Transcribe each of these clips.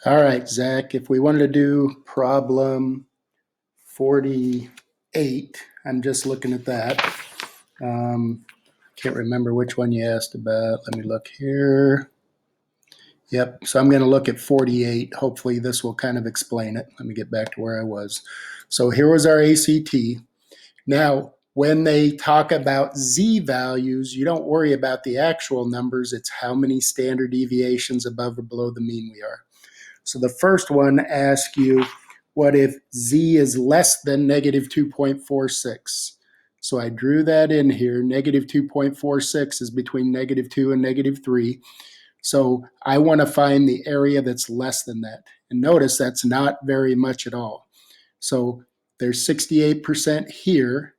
All right, Zach, if we wanted to do problem 48, I'm just looking at that. Can't remember which one you asked about. Let me look here. Yep, so I'm going to look at 48. Hopefully this will kind of explain it. Let me get back to where I was. So here was our ACT. Now, when they talk about Z values, you don't worry about the actual numbers. It's how many standard deviations above or below the mean we are. So the first one asks you, what if Z is less than negative 2.46? So I drew that in here. Negative 2.46 is between negative 2 and negative 3. So I want to find the area that's less than that. And notice that's not very much at all. So there's 68% here,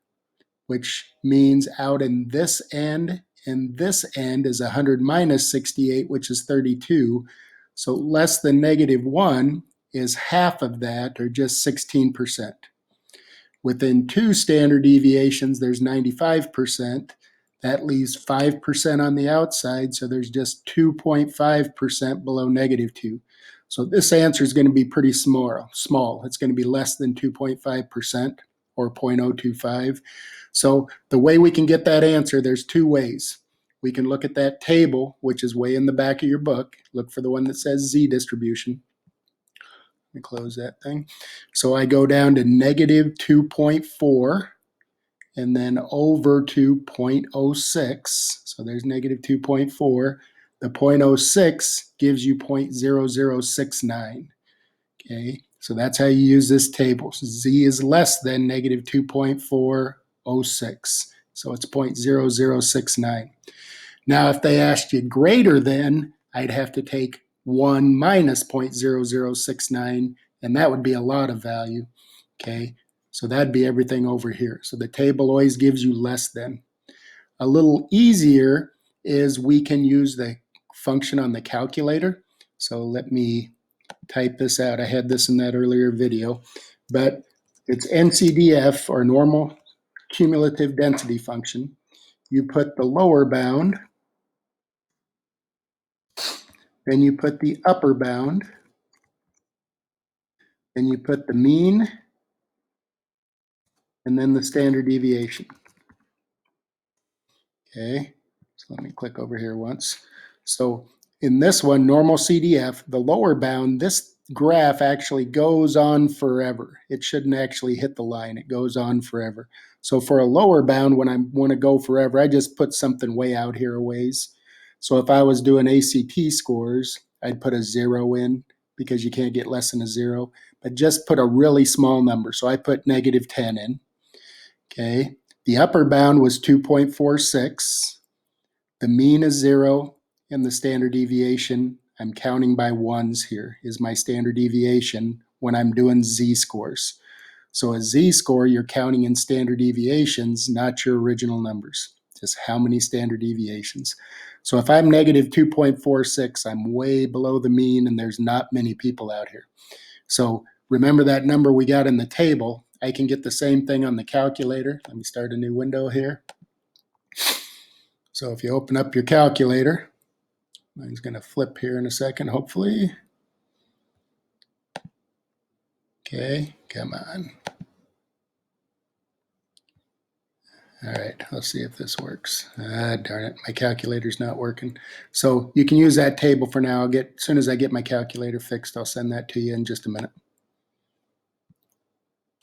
which means out in this end and this end is 100 minus 68, which is 32. So less than negative 1 is half of that, or just 16%. Within 2 standard deviations, there's 95%. That leaves 5% on the outside, so there's just 2.5% below negative 2. So this answer is going to be pretty small. It's going to be less than 2.5%, or 0.025. So the way we can get that answer, there's 2 ways. We can look at that table, which is way in the back of your book. Look for the one that says Z distribution. Let me close that thing. So I go down to negative 2.4 and then over to 0.06. So there's negative 2.4. The 0.06 gives you 0.0069. Okay, so that's how you use this table. So Z is less than negative 2.406. So it's 0.0069. Now, if they asked you greater than, I'd have to take 1 minus 0.0069, and that would be a lot of value. Okay, so that'd be everything over here. So the table always gives you less than. A little easier is we can use the function on the calculator. So let me type this out. I had this in that earlier video, but it's NCDF, or normal cumulative density function. You put the lower bound, then you put the upper bound, then you put the mean, and then the standard deviation. Okay, so let me click over here once. So in this one, normal CDF, the lower bound, this graph actually goes on forever. It shouldn't actually hit the line. It goes on forever. So for a lower bound, when I want to go forever, I just put something way out here a ways. So if I was doing ACT scores, I'd put a 0 in, because you can't get less than a 0, but just put a really small number. So I put negative 10 in. Okay, the upper bound was 2.46. The mean is 0, and the standard deviation, I'm counting by ones here, is my standard deviation when I'm doing Z-scores. So a Z-score, you're counting in standard deviations, not your original numbers, just how many standard deviations. So if I'm negative 2.46, I'm way below the mean, and there's not many people out here. So remember that number we got in the table. I can get the same thing on the calculator. Let me start a new window here. So if you open up your calculator, mine's going to flip here in a second, hopefully. Okay, come on. All right, let's see if this works. Darn it, my calculator's not working. So you can use that table for now. As soon as I get my calculator fixed, I'll send that to you in just a minute.